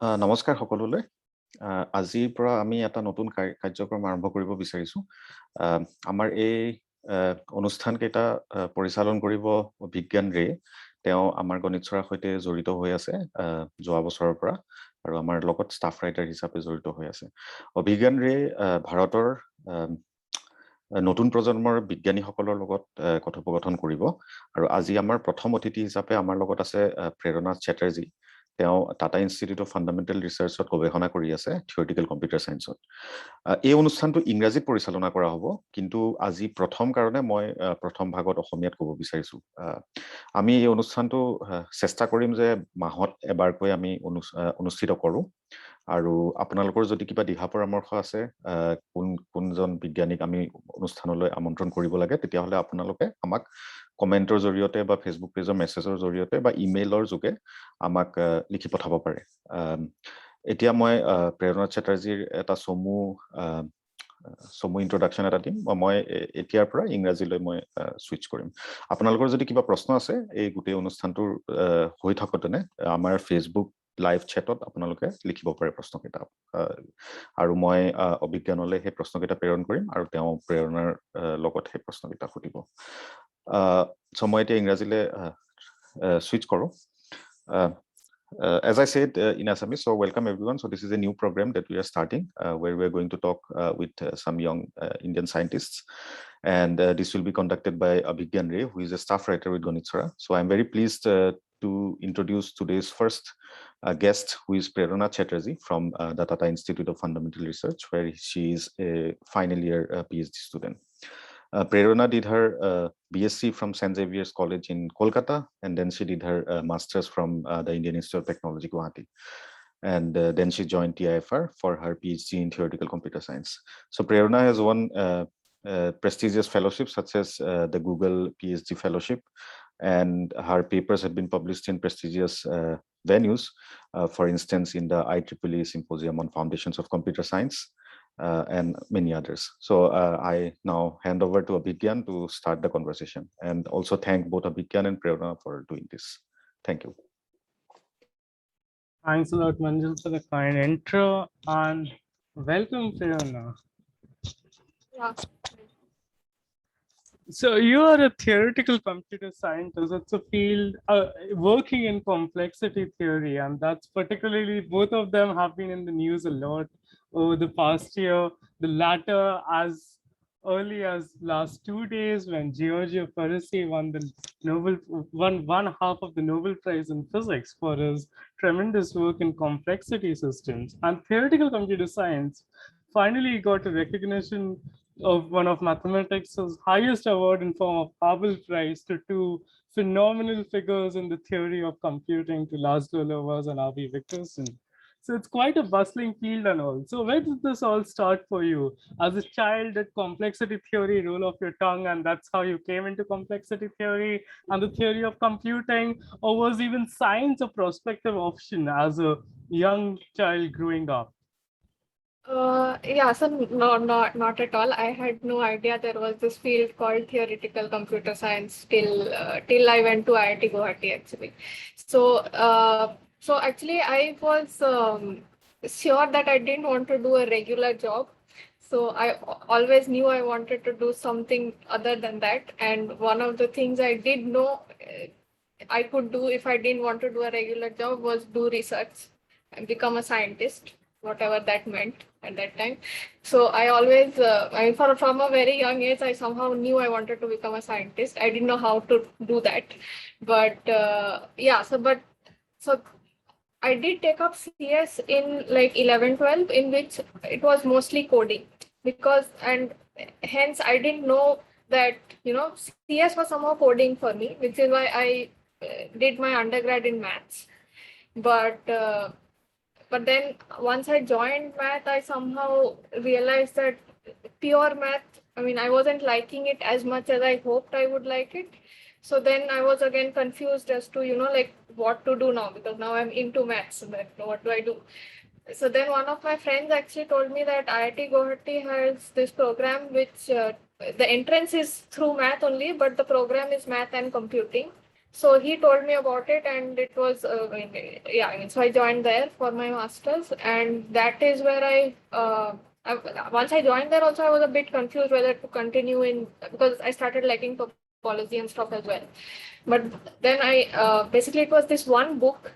নমস্কাৰ সকলোলৈ। আজিৰ পৰা আমি এটা নতুন কাৰ্যক্ৰম আৰম্ভ কৰিব বিচাৰিছো। আমাৰ এই অনুষ্ঠান কেইটা পৰিচালন কৰিব বিজ্ঞান ৰে। তেওঁ আমাৰ গণিত চৰাৰ সৈতে জড়িত হৈ আছে যোৱা বছৰৰ পৰা, আৰু আমাৰ লগত ষ্টাফ ৰাইটাৰ হিচাপে জড়িত হৈ আছে। অভিজ্ঞান ৰে ভাৰতৰ নতুন প্ৰজন্মৰ বিজ্ঞানীসকলৰ লগত কথোপকথন কৰিব, আৰু আজি আমাৰ প্ৰথম অতিথি হিচাপে আমাৰ লগত আছে প্ৰেৰণা চেটাৰ্জী। তেওঁ টাটা ইনষ্টিটিউট অফ ফাণ্ডামেণ্টেল ৰিচাৰ্চত গৱেষণা কৰি আছে থিয়ৰিটিকেল কম্পিউটাৰ চায়েন্সত। এই অনুষ্ঠানটো ইংৰাজীত পৰিচালনা কৰা হ'ব, কিন্তু আজি প্ৰথম কাৰণে মই প্ৰথম ভাগত অসমীয়াত ক'ব বিচাৰিছোঁ। আমি এই অনুষ্ঠানটো চেষ্টা কৰিম যে মাহত এবাৰকৈ আমি অনুষ্ঠিত কৰোঁ, আৰু আপোনালোকৰ যদি কিবা দিহা পৰামৰ্শ আছে কোনজন বিজ্ঞানীক আমি অনুষ্ঠানলৈ আমন্ত্ৰণ কৰিব লাগে, তেতিয়াহ'লে আপোনালোকে আমাক কমেণ্টৰ জৰিয়তে বা ফেচবুক পেজৰ মেছেজৰ জৰিয়তে বা ইমেইলৰ যোগে আমাক লিখি পঠাব পাৰে। এতিয়া মই প্ৰেৰণা চেটাৰ্জীৰ এটা চমু ইন্ট্ৰডাকশ্যন এটা দিম। মই এতিয়াৰ পৰা ইংৰাজীলৈ মই ছুইচ কৰিম। আপোনালোকৰ যদি কিবা প্ৰশ্ন আছে এই গোটেই অনুষ্ঠানটোৰ হৈ থাকোঁতে আমাৰ ফেচবুক লাইভ চেটত আপোনালোকে লিখিব পাৰে প্ৰশ্নকেইটা, আৰু মই অভিজ্ঞানলৈ সেই প্ৰশ্নকেইটা প্ৰেৰণ কৰিম, আৰু তেওঁ প্ৰেৰণাৰ লগত সেই প্ৰশ্নকেইটা সুধিব। মই এতিয়া ইংৰাজীলৈ switch karo. As I said in Assamese, so welcome everyone. So this is a new program that we are starting where we are going to talk with some young Indian scientists, and this will be conducted by Abhigyan Ray, who is a staff writer with Gonit Sora. So I'm very pleased to introduce today's first guest, who is Prerona Chatterjee from the Tata Institute of Fundamental Research, where she is a final year PhD student. Prerona did her BSc from St. Xavier's College in Kolkata, and then she did her master's from the Indian Institute of Technology, Guwahati. And then she joined TIFR for her PhD in theoretical computer science. So Prerona has won prestigious fellowships such as the Google PhD Fellowship, and her papers have been published in prestigious venues, for instance, in the IEEE Symposium on Foundations of Computer Science, and many others. So I now hand over to Abhigyan to start the conversation, and also thank both Abhigyan and Prerona for doing this. Thank you. Thanks a lot, Manjul, for the kind intro, and welcome, Prerona. Yeah. So you are a theoretical computer scientist. It's a field working in complexity theory, and that's particularly, both of them have been in the news a lot over the past year. The latter as early as last 2 days, when Giorgio Parisi won one half of the Nobel Prize in Physics for his tremendous work in complexity systems. And theoretical computer science finally got a recognition of one of mathematics' highest award in form of Nobel Prize to two phenomenal figures in the theory of computing, to Laszlo Lovász and Avi Victorson. So it's quite a bustling field and all. So where did this all start for you? As a child, did complexity theory roll off your tongue, and that's how you came into complexity theory and the theory of computing? Or was even science a prospective option as a young child growing up? Yeah, so no, not at all. I had no idea there was this field called theoretical computer science till I went to IIT Guwahati, actually. So actually, I was sure that I didn't want to do a regular job. So I always knew I wanted to do something other than that. And one of the things I did know I could do if I didn't want to do a regular job was do research and become a scientist, whatever that meant at that time. So I always, from a very young age, I somehow knew I wanted to become a scientist. I didn't know how to do that. But so I did take up CS in like 11-12, in which it was mostly coding, and hence I didn't know that, CS was somehow coding for me, which is why I did my undergrad in maths. But then once I joined math, I somehow realized that pure math, I wasn't liking it as much as I hoped I would like it. So then I was again confused as to, what to do now, because now I'm into maths. So what do I do? So then one of my friends actually told me that IIT Guwahati has this program which the entrance is through math only, but the program is math and computing. So he told me about it, and it was so I joined there for my masters, and that is where once I joined there also I was a bit confused whether to continue in, because I started liking topology and stuff as well. But then I basically, it was this one book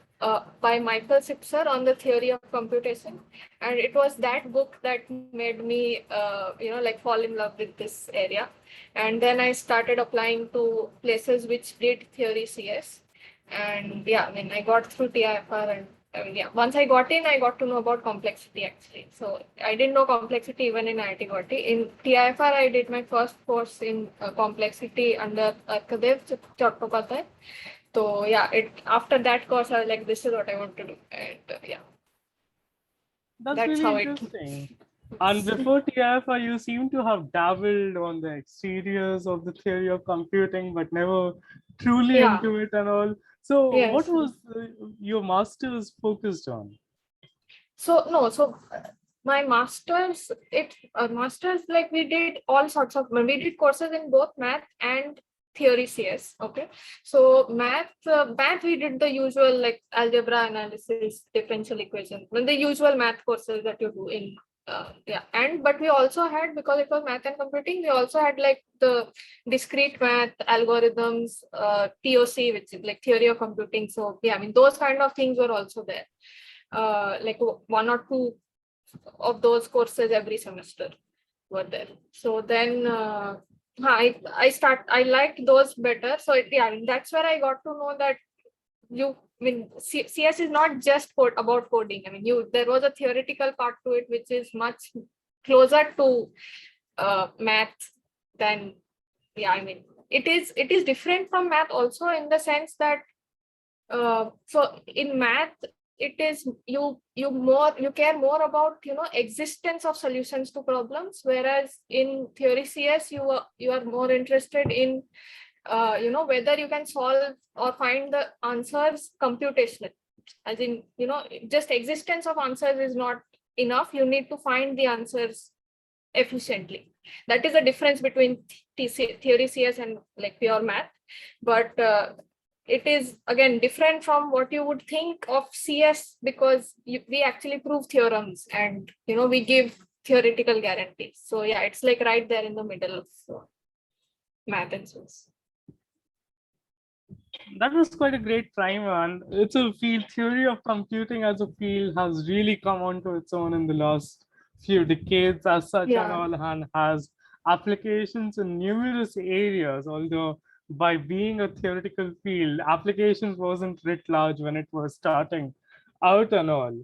by Michael Sipser on the theory of computation, and it was that book that made me like fall in love with this area. And then I started applying to places which did theory CS, and yeah, I mean, I got through TIFR, and once I got in, I got to know about complexity actually. So I didn't know complexity even in IIT Guwahati. In TIFR, I did my first course in complexity under Arkadev Chattopadhyay. So yeah, after that course, I was like, this is what I want to do, and That's that's really how it. interesting. And before TIFR, you seem to have dabbled on the exteriors of the theory of computing, but never truly Yeah. into it and all. So, what Yes. was your master's focused on? So no, so my master's, like we did all sorts of, we did courses in both math and theory CS. Okay, so math we did the usual like algebra analysis, differential equation, the usual math courses that you do in but we also had, because it was math and computing, we also had like the discrete math, algorithms, TOC, which is like theory of computing. So yeah, I mean, those kind of things were also there. Like 1 or 2 of those courses every semester were there. So then I liked those better. So I mean, that's where I got to know that CS is not just about coding. I mean, there was a theoretical part to it, which is much closer to math than, I mean, it is different from math also, in the sense that so in math, it is you care more about existence of solutions to problems, whereas in theory CS you are more interested in whether you can solve or find the answers computationally. As in, just existence of answers is not enough. You need to find the answers efficiently. That is the difference between theory CS and like pure math. But it is again different from what you would think of CS, because we actually prove theorems, and we give theoretical guarantees. So yeah, it's like right there in the middle of math and science. That was quite a great primer, and it's a field. Theory of computing as a field has really come onto its own in the last few decades as such, and all, and has applications in numerous areas. Although by being a theoretical field, applications wasn't writ large when it was starting out and all.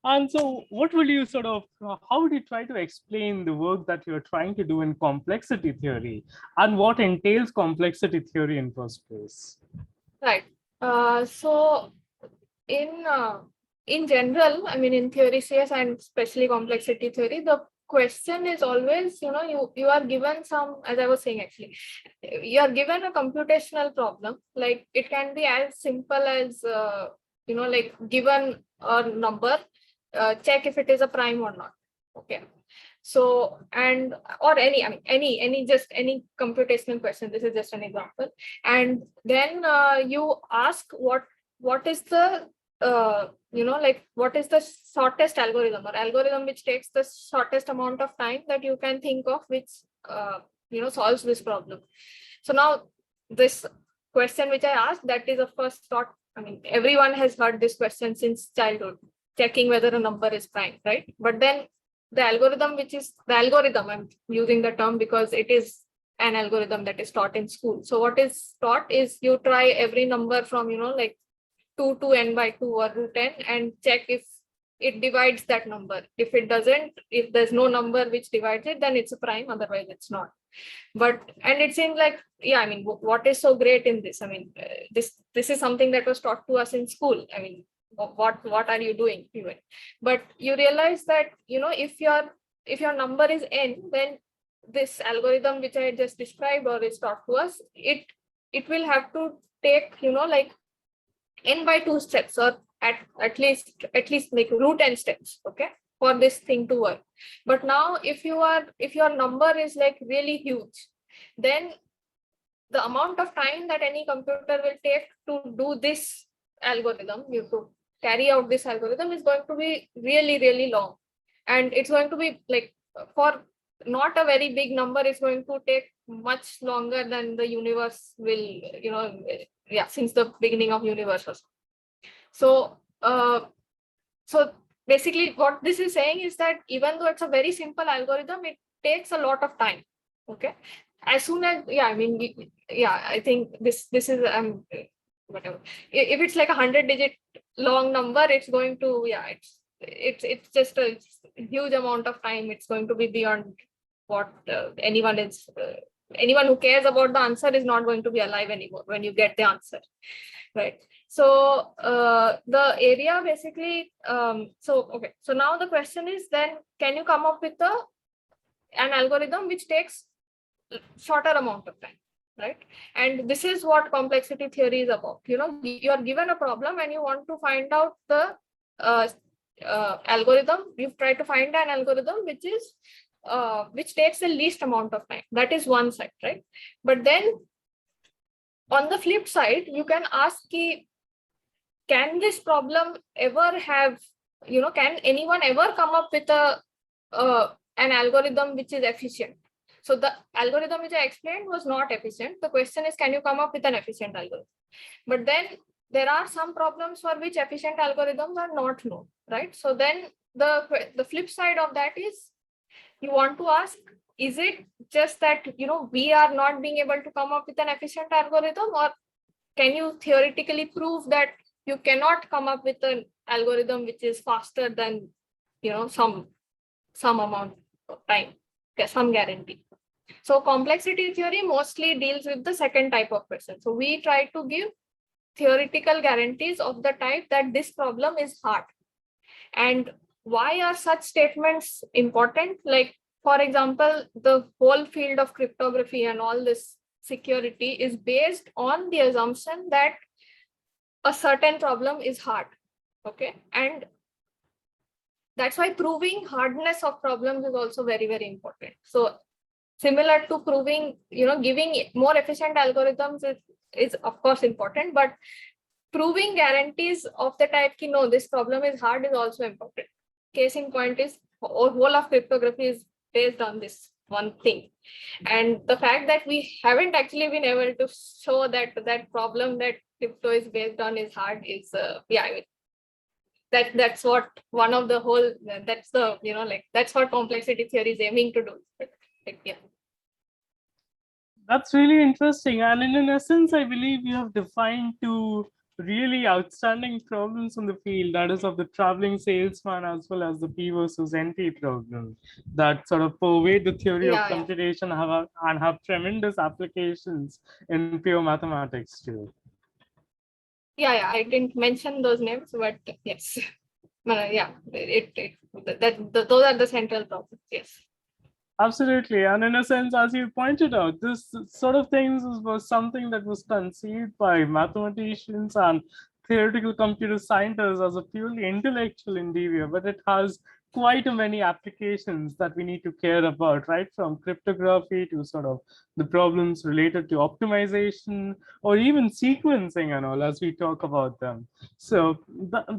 And so what would you how would you try to explain the work that you're trying to do in complexity theory, and what entails complexity theory in first place? Right. So in general, I mean, in theory CS and especially complexity theory, the question is always, you are given some, as I was saying, actually, you are given a computational problem. Like it can be as simple as, like given a number, check if it is a prime or not. Okay. So, or any computational question. This is just an example. And then you ask what is the what is the shortest algorithm, or algorithm which takes the shortest amount of time that you can think of, which solves this problem. So now this question which I asked, that is of course thought, I mean, everyone has heard this question since childhood, checking whether a number is prime, right? But then the algorithm, I'm using the term because it is an algorithm that is taught in school. So what is taught is you try every number from, like 2 to n by 2 or root n, and check if it divides that number. If it doesn't, if there's no number which divides it, then it's a prime, otherwise it's not. And it seems like, I mean, what is so great in this? I mean, this is something that was taught to us in school. I mean, what are you doing even? But you realize that, if your number is n, then this algorithm which I just described or is taught to us, it will have to take, like n by 2 steps, or at least make root n steps, okay, for this thing to work. But now if your number is like really huge, then the amount of time that any computer will take to do this algorithm, you to carry out this algorithm, is going to be really, really long. And it's going to be like, for not a very big number, it's going to take much longer than the universe will, since the beginning of universe. So, so basically what this is saying is that even though it's a very simple algorithm, it takes a lot of time. Okay. As soon as, I think this is, whatever. If it's like 100-digit long number, it's going to, it's just a huge amount of time. It's going to be beyond what anyone who cares about the answer is not going to be alive anymore when you get the answer, right? So the area basically, so now the question is then, can you come up with an algorithm which takes shorter amount of time, right? And this is what complexity theory is about. You are given a problem and you want to find out the algorithm. You've tried to find an algorithm which takes the least amount of time. That is one side, right? But then on the flip side, you can ask, can this problem ever have, can anyone ever come up with an algorithm which is efficient? So the algorithm which I explained was not efficient. The question is, can you come up with an efficient algorithm? But then there are some problems for which efficient algorithms are not known, right? So then the flip side of that is, you want to ask, is it just that, we are not being able to come up with an efficient algorithm, or can you theoretically prove that you cannot come up with an algorithm which is faster than, some amount of time, some guarantee? So complexity theory mostly deals with the second type of question. So we try to give theoretical guarantees of the type that this problem is hard. And why are such statements important? Like, for example, the whole field of cryptography and all this security is based on the assumption that a certain problem is hard. Okay. And that's why proving hardness of problems is also very, very important. So similar to proving, giving more efficient algorithms is of course important, but proving guarantees of the type, no, this problem is hard, is also important. Case in point is, whole of cryptography is based on this one thing. And the fact that we haven't actually been able to show that that problem that crypto is based on is hard is, that's what one of the whole, that's the, that's what complexity theory is aiming to do. That's really interesting. And in essence, I believe you have defined two really outstanding problems in the field, that is of the traveling salesman as well as the P versus NP problem, that sort of pervade the theory of computation and have tremendous applications in pure mathematics too. I didn't mention those names, but yes. Those are the central problems, yes. Absolutely. And in a sense, as you pointed out, this sort of things was something that was conceived by mathematicians and theoretical computer scientists as a purely intellectual endeavor, but it has quite many applications that we need to care about, right? From cryptography to sort of the problems related to optimization or even sequencing and all, as we talk about them. So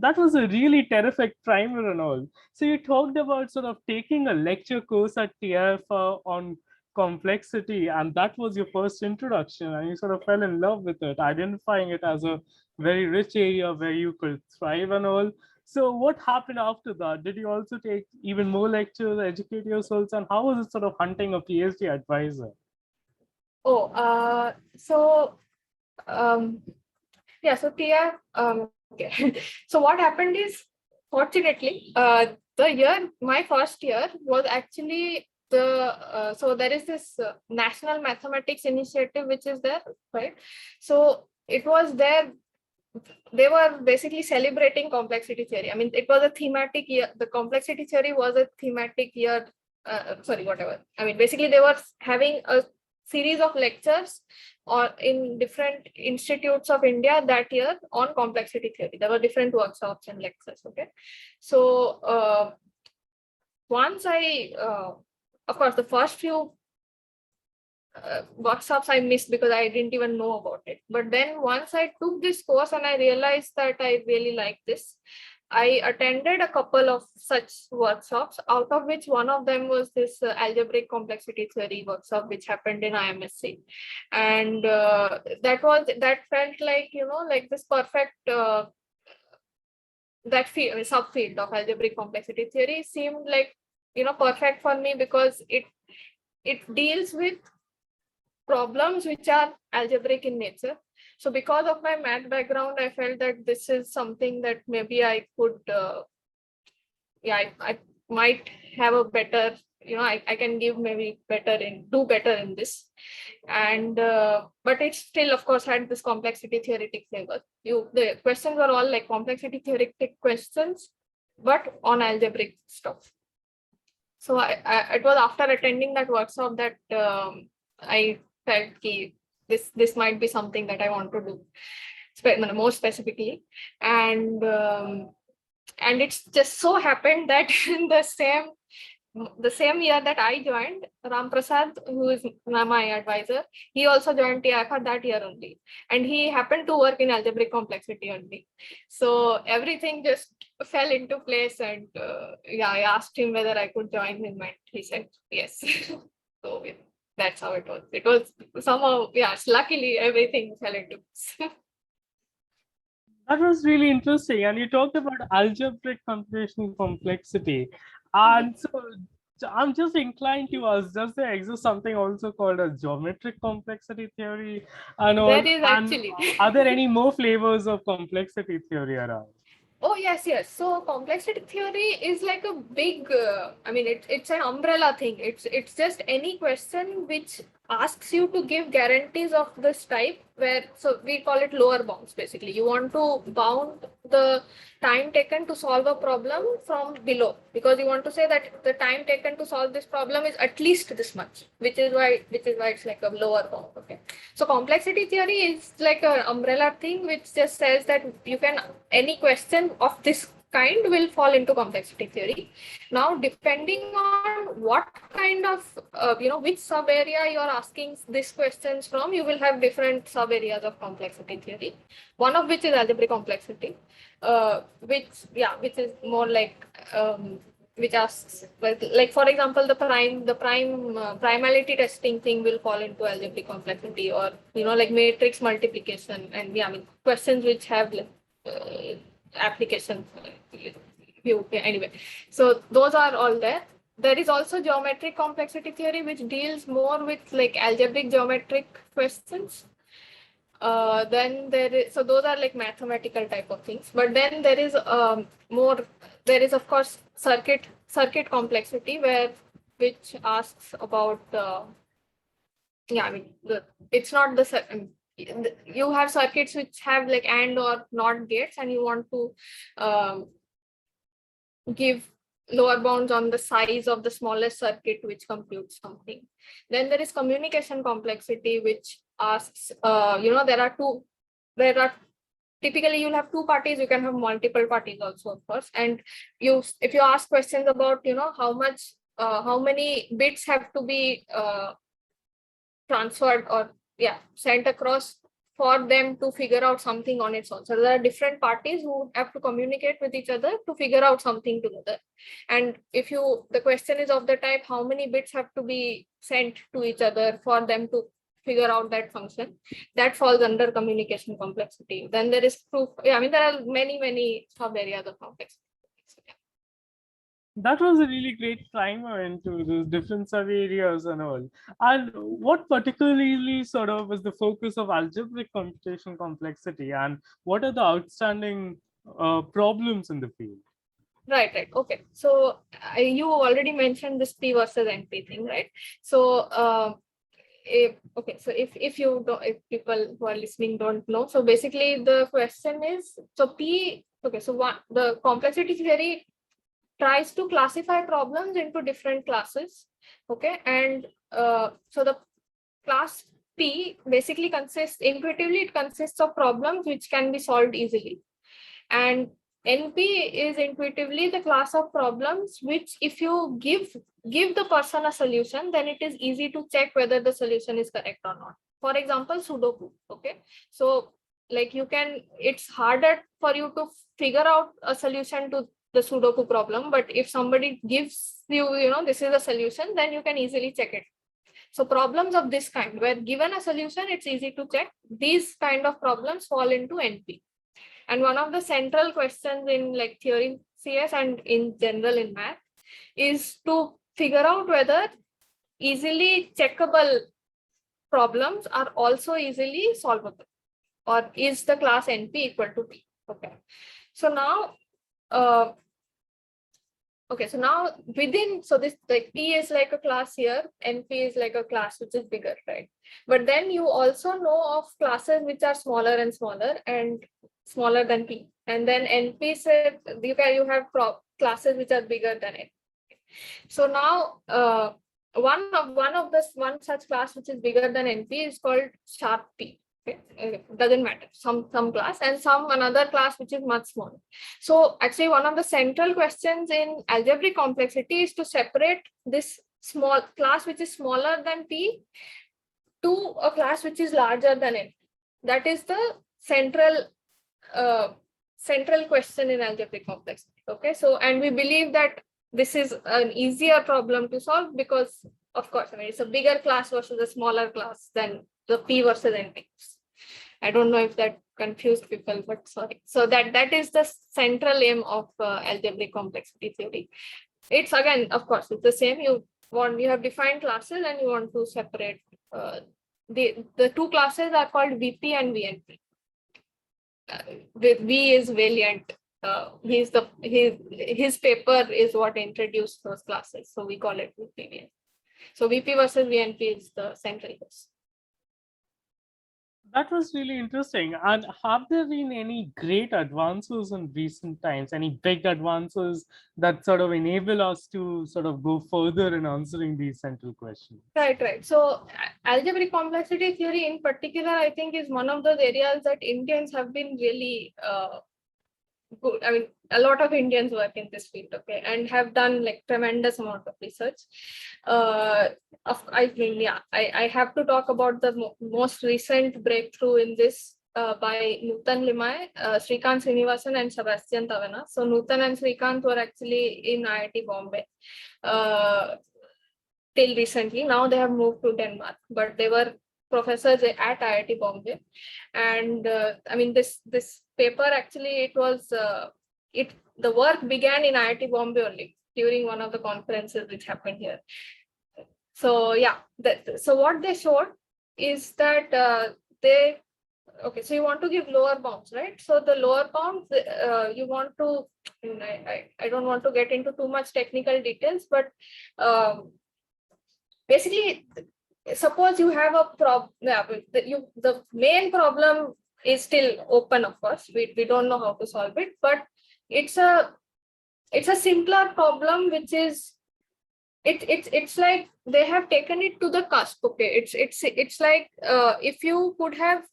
that was a really terrific primer and all. So you talked about sort of taking a lecture course at TIFR on complexity, and that was your first introduction, and you sort of fell in love with it, identifying it as a very rich area where you could thrive and all. So what happened after that? Did you also take even more lectures, educate yourselves, and how was it sort of hunting a PhD advisor? So TIFR, okay. So what happened is, fortunately, my first year was actually so there is this National Mathematics Initiative, which is there, right? So it was there. They were basically celebrating complexity theory. I mean, it was a thematic year. The complexity theory was a thematic year. I mean, basically they were having a series of lectures or in different institutes of India that year on complexity theory. There were different workshops and lectures. Okay. So once of course, the first few workshops I missed because I didn't even know about it. But then once I took this course and I realized that I really like this, I attended a couple of such workshops, out of which one of them was this algebraic complexity theory workshop, which happened in IMSC. And that felt like, like this perfect, that subfield of algebraic complexity theory seemed like, perfect for me, because it deals with problems which are algebraic in nature. So because of my math background, I felt that this is something that maybe I could, I might have a better, I can give maybe do better in this. And, but it still, of course, had this complexity theoretic flavor. The questions were all like complexity theoretic questions, but on algebraic stuff. So it was after attending that workshop that I felt this might be something that I want to do more specifically. And it's just so happened that in the same year that I joined, Ram Prasad, who is my advisor, he also joined TIFR that year only. And he happened to work in algebraic complexity only. So everything just fell into place. And I asked him whether I could join him, and he said yes. So that's how it was. It was somehow, luckily everything fell into place. That was really interesting. And you talked about algebraic computational complexity. And so I'm just inclined to ask, does there exist something also called a geometric complexity theory? There is actually. Are there any more flavors of complexity theory around? Oh, yes. So complexity theory is like a big, it's an umbrella thing. It's just any question which asks you to give guarantees of this type, so we call it lower bounds. Basically, you want to bound the time taken to solve a problem from below, because you want to say that the time taken to solve this problem is at least this much, which is why it's like a lower bound. Okay. So complexity theory is like an umbrella thing which just says that any question of this kind will fall into complexity theory. Now, depending on what kind of, which sub area you are asking these questions from, you will have different sub areas of complexity theory. One of which is algebraic complexity, which is more like, which asks, like for example, the primality testing thing will fall into algebraic complexity, or like matrix multiplication, and questions which have applications. Anyway, so those are all there. There is also geometric complexity theory, which deals more with like algebraic geometric questions. Then so those are like mathematical type of things. But then there is of course circuit complexity, which asks about it's not the you have circuits which have like AND or NOT gates, and you want to give lower bounds on the size of the smallest circuit which computes something. Then there is communication complexity, which asks, typically you'll have two parties, you can have multiple parties also, of course. And if you ask questions about, how many bits have to be transferred or sent across for them to figure out something on its own. So there are different parties who have to communicate with each other to figure out something together. And if the question is of the type, how many bits have to be sent to each other for them to figure out that function, that falls under communication complexity. Then there is proof. There are many sub areas of complexity. That was a really great primer into the different sub areas and all. And what particularly sort of was the focus of algebraic computational complexity, and what are the outstanding problems in the field? Right. Okay. So you already mentioned this P versus NP thing, right? So if people who are listening don't know, so basically the question is, so P. Okay. So the complexity theory tries to classify problems into different classes. Okay, and so the class P basically intuitively it consists of problems which can be solved easily, and NP is intuitively the class of problems which, if you give the person a solution, then it is easy to check whether the solution is correct or not. For example, Sudoku. Okay, so like it's harder for you to figure out a solution to the Sudoku problem, but if somebody gives you, this is a solution, then you can easily check it. So problems of this kind, where given a solution, it's easy to check. These kind of problems fall into NP. And one of the central questions in like theory CS and in general in math is to figure out whether easily checkable problems are also easily solvable, or is the class NP equal to P. Okay. So now, this like P is like a class here, NP is like a class which is bigger, right? But then you also know of classes which are smaller and smaller than P. And then NP said you have classes which are bigger than it. So now one such class which is bigger than NP is called sharp P. Okay. Doesn't matter, some class, and another class which is much smaller. So actually one of the central questions in algebraic complexity is to separate this small class which is smaller than P to a class which is larger than N. That is the central question in algebraic complexity. Okay, so and we believe that this is an easier problem to solve because, of course, I mean, it's a bigger class versus a smaller class than the P versus NP. I don't know if that confused people, but sorry. So that is the central aim of algebraic complexity theory. It's again, of course, it's the same. You have defined classes and you want to separate the two classes are called VP and VNP. With V is Valiant. His paper is what introduced those classes, so we call it VP. So VP versus VNP is the central case. That was really interesting. And have there been any great advances in recent times? Any big advances that sort of enable us to sort of go further in answering these central questions? Right. So algebraic complexity theory in particular, I think, is one of those areas that Indians have been really good. I mean, a lot of Indians work in this field, okay, and have done like tremendous amount of research. I have to talk about the most recent breakthrough in this by Nutan Limaye, Srikant Srinivasan, and Sebastian Tavana. So Nutan and Srikant were actually in IIT Bombay till recently. Now they have moved to Denmark, but they were professors at IIT Bombay. And I mean, this paper actually, the work began in IIT Bombay only during one of the conferences which happened here. So yeah, so what they showed is that so you want to give lower bounds, right? So the lower bounds, you want to, I don't want to get into too much technical details, but basically, suppose you have a problem, the main problem is still open, of course. We don't know how to solve it, but it's a simpler problem, which is it's like they have taken it to the cusp. Okay, it's like if you could have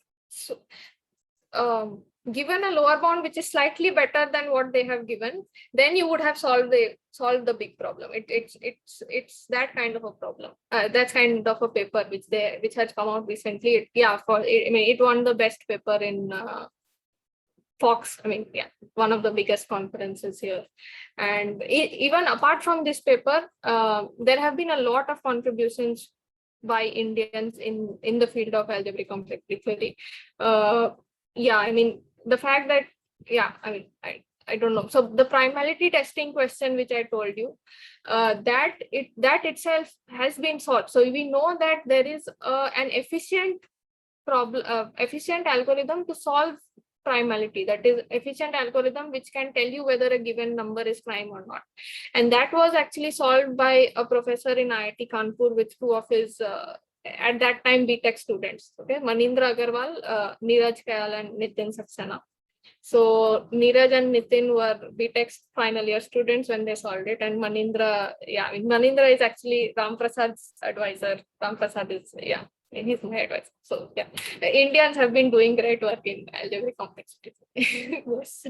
given a lower bound which is slightly better than what they have given, then you would have solved the big problem. It's that kind of a problem. That's kind of a paper which has come out recently. It won the best paper in Fox. I mean, yeah, one of the biggest conferences here. And even apart from this paper, there have been a lot of contributions by Indians in the field of algebraic complexity theory. I mean, the fact that, I don't know. So the primality testing question, which I told you, that itself has been solved. So we know that there is an efficient algorithm to solve primality. That is efficient algorithm which can tell you whether a given number is prime or not. And that was actually solved by a professor in IIT Kanpur with two of his at that time BTech students, okay, Manindra Agarwal, Neeraj Kayal, and Nitin Saxena. So Neeraj and Nitin were BTech final year students when they solved it, and Manindra is actually Ram Prasad's advisor. Ram Prasad is he's my advisor. So yeah, the Indians have been doing great work in algebraic complexity. Yes.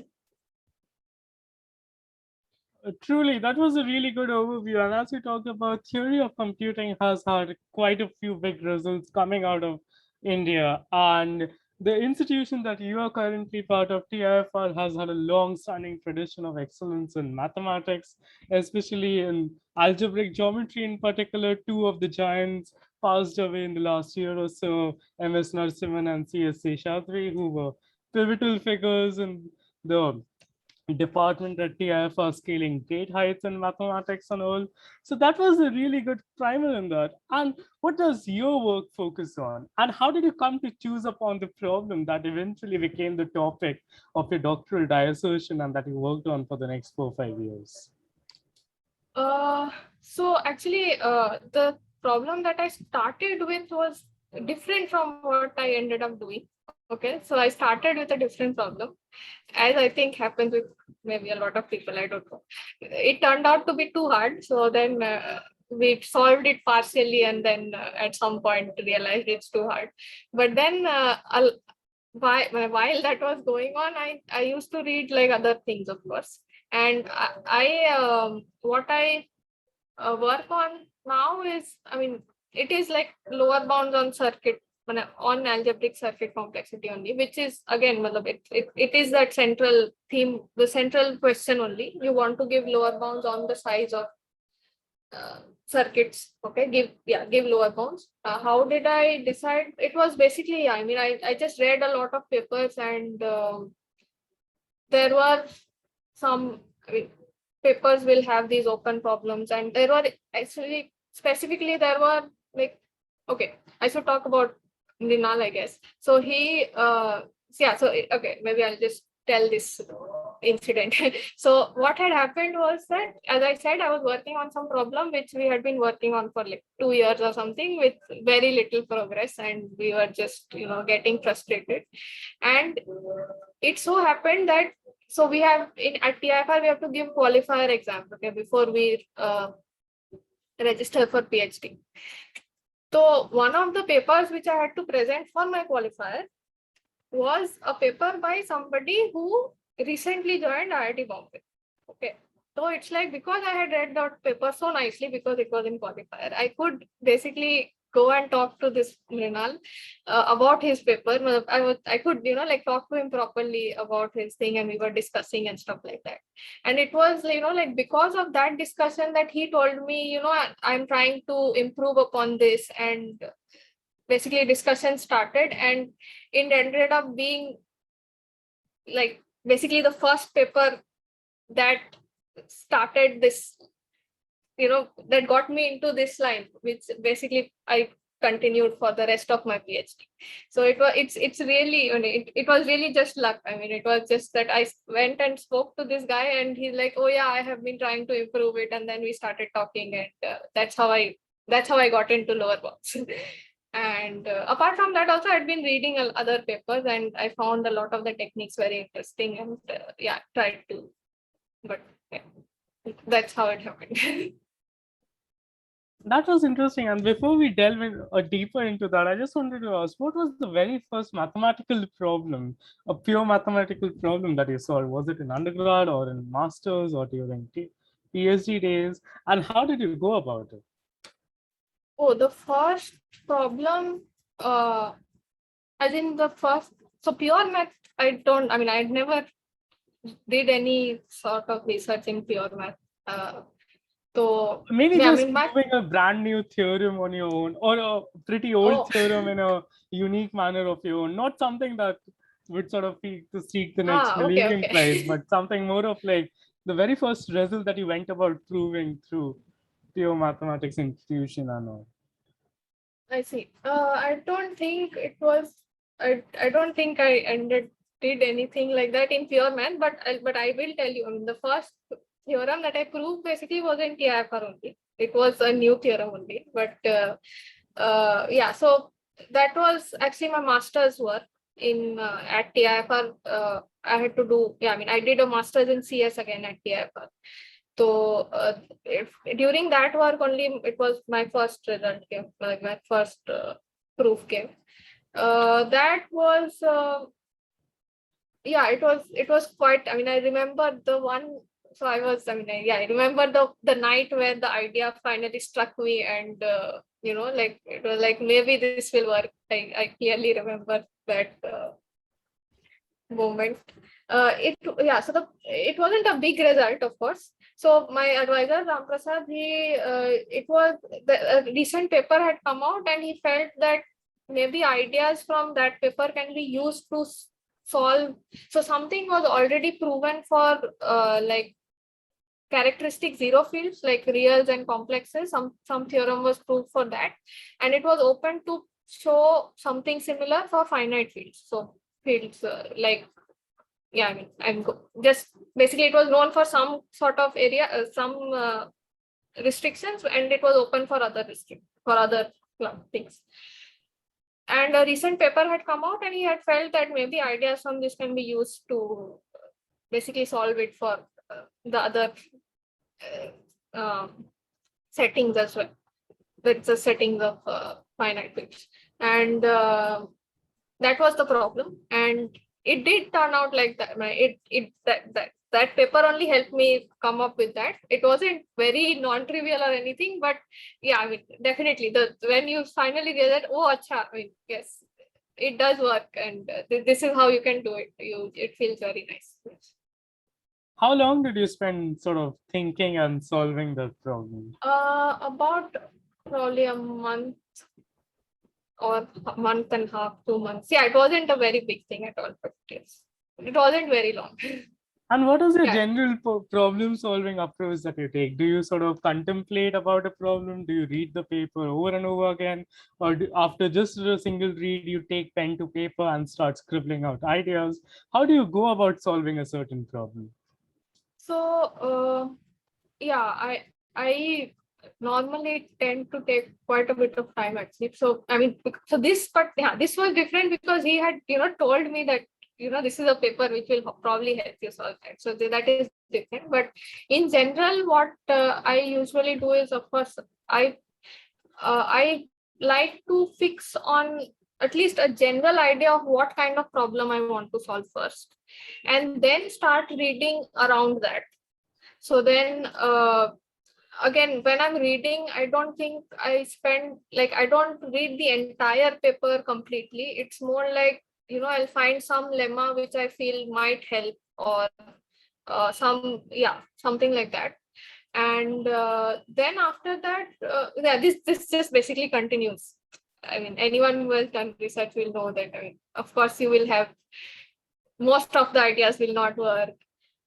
Truly, that was a really good overview. And as we talked about, theory of computing has had quite a few big results coming out of India. And the institution that you are currently part of, TIFR, has had a long-standing tradition of excellence in mathematics, especially in algebraic geometry in particular. Two of the giants passed away in the last year or so, MS Narasimhan and CS Seshadri, who were pivotal figures in the department at TIFR scaling great heights in mathematics and all. So that was a really good primer in that. And what does your work focus on? And how did you come to choose upon the problem that eventually became the topic of your doctoral dissertation and that you worked on for the next 4 or 5 years? So actually, the problem that I started with was different from what I ended up doing. Okay, so I started with a different problem, as I think happens with maybe a lot of people, I don't know. It turned out to be too hard. So then we solved it partially and then at some point realized it's too hard. But then while that was going on, I used to read like other things, of course. And what I work on now is, I mean, it is like lower bounds on circuit, on algebraic circuit complexity only, which is again, it is that central theme, the central question only. You want to give lower bounds on the size of circuits. Okay, give lower bounds. How did I decide? It was basically, I mean, I just read a lot of papers and there were some, I mean, papers will have these open problems, and there were actually specifically there were like, okay, I should talk about Ninal, I guess. So he okay, maybe I'll just tell this incident. So what had happened was that, as I said, I was working on some problem which we had been working on for like 2 years or something with very little progress, and we were just getting frustrated. And it so happened that, so we have at TIFR we have to give qualifier exam, okay, before we register for PhD. So one of the papers which I had to present for my qualifier was a paper by somebody who recently joined IIT Bombay. Okay. So it's like, because I had read that paper so nicely because it was in qualifier, I could basically go and talk to this Mrinal about his paper. I could, like talk to him properly about his thing, and we were discussing and stuff like that. And it was, like because of that discussion that he told me, I'm trying to improve upon this, and basically discussion started, and it ended up being like basically the first paper that started this, that got me into this line, which basically I continued for the rest of my PhD. So it's really, it was really just luck. I mean, it was just that I went and spoke to this guy, and he's like, oh yeah, I have been trying to improve it, and then we started talking, and that's how I got into lower box. And apart from that, also I'd been reading other papers, and I found a lot of the techniques very interesting, and tried to, but yeah, that's how it happened. That was interesting. And before we delve in, deeper into that, I just wanted to ask, what was the very first mathematical problem, a pure mathematical problem that you solved? Was it in undergrad or in masters or during PhD days? And how did you go about it? Oh, the first problem, as in the first, so pure math, I'd never did any sort of research in pure math. So maybe yeah, just proving a brand new theorem on your own, or a pretty old theorem in a unique manner of your own, not something that would sort of seek the next Millennium Prize, but something more of like the very first result that you went about proving through pure mathematics institution and all. I see. I don't think it was. I don't think I did anything like that in pure math, but I will tell you. I mean, the first theorem that I proved basically was in TIFR only. It was a new theorem only, but yeah. So that was actually my master's work in at TIFR. I had to do. Yeah, I mean, I did a master's in CS again at TIFR. So during that work only, it was my first result came, like my first proof came. That was it was quite. I mean, I remember the one so I was, I mean, I remember the night where the idea finally struck me, and like it was like maybe this will work. I clearly remember that moment. It wasn't a big result, of course. So my advisor Ram Prasad, it was a recent paper had come out, and he felt that maybe ideas from that paper can be used to solve. So something was already proven for like characteristic zero fields like reals and complexes. Some theorem was proved for that, and it was open to show something similar for finite fields. So fields like, yeah, I mean, just basically it was known for some sort of area, some restrictions, and it was open for other things. And a recent paper had come out, and he had felt that maybe ideas from this can be used to basically solve it for the other settings as well. That's the settings of finite fields, and that was the problem. And it did turn out like that. That paper only helped me come up with that. It wasn't very non-trivial or anything, but yeah, I mean, definitely when you finally realize that, oh, acha, I mean, yes, it does work, and this is how you can do it. It feels very nice. Yes. How long did you spend sort of thinking and solving that problem? About probably a month or a month and a half, 2 months. Yeah, it wasn't a very big thing at all, but yes, it wasn't very long. And what is the Yeah. general problem solving approach that you take? Do you sort of contemplate about a problem? Do you read the paper over and over again? Or after just a single read, you take pen to paper and start scribbling out ideas? How do you go about solving a certain problem? So, yeah, I normally tend to take quite a bit of time actually. So, I mean, this was different because he had, told me that, this is a paper which will probably help you solve that. So that is different. But in general, what I usually do is, of course, I like to fix on at least a general idea of what kind of problem I want to solve first, and then start reading around that. So then again, when I'm reading, I don't think I don't read the entire paper completely. It's more like, I'll find some lemma which I feel might help, or something like that. And then after that, this just basically continues. I mean, anyone who has done research will know that. I mean, of course, you will have most of the ideas will not work.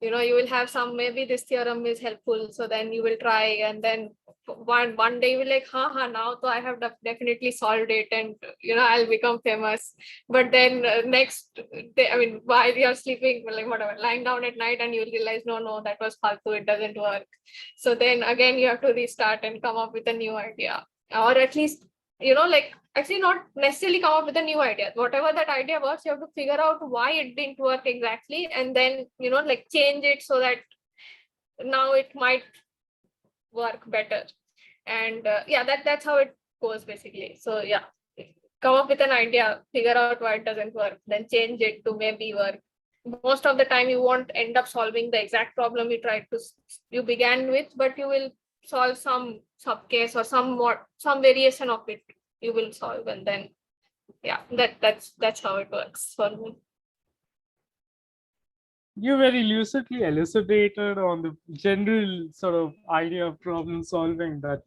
You will have some, maybe this theorem is helpful, so then you will try, and then one day you will like, now so I have definitely solved it, and I'll become famous. But then next day, I mean, while you're sleeping, like whatever, lying down at night, and you'll realize, no, that was faltu, it doesn't work. So then again you have to restart and come up with a new idea, or at least actually not necessarily come up with a new idea. Whatever that idea was, you have to figure out why it didn't work exactly, and then change it so that now it might work better. And that's how it goes basically. So yeah, come up with an idea, figure out why it doesn't work, then change it to maybe work. Most of the time you won't end up solving the exact problem you began with, but you will solve some subcase or some variation of it you will solve, and then that's how it works for me. You very lucidly elucidated on the general sort of idea of problem solving that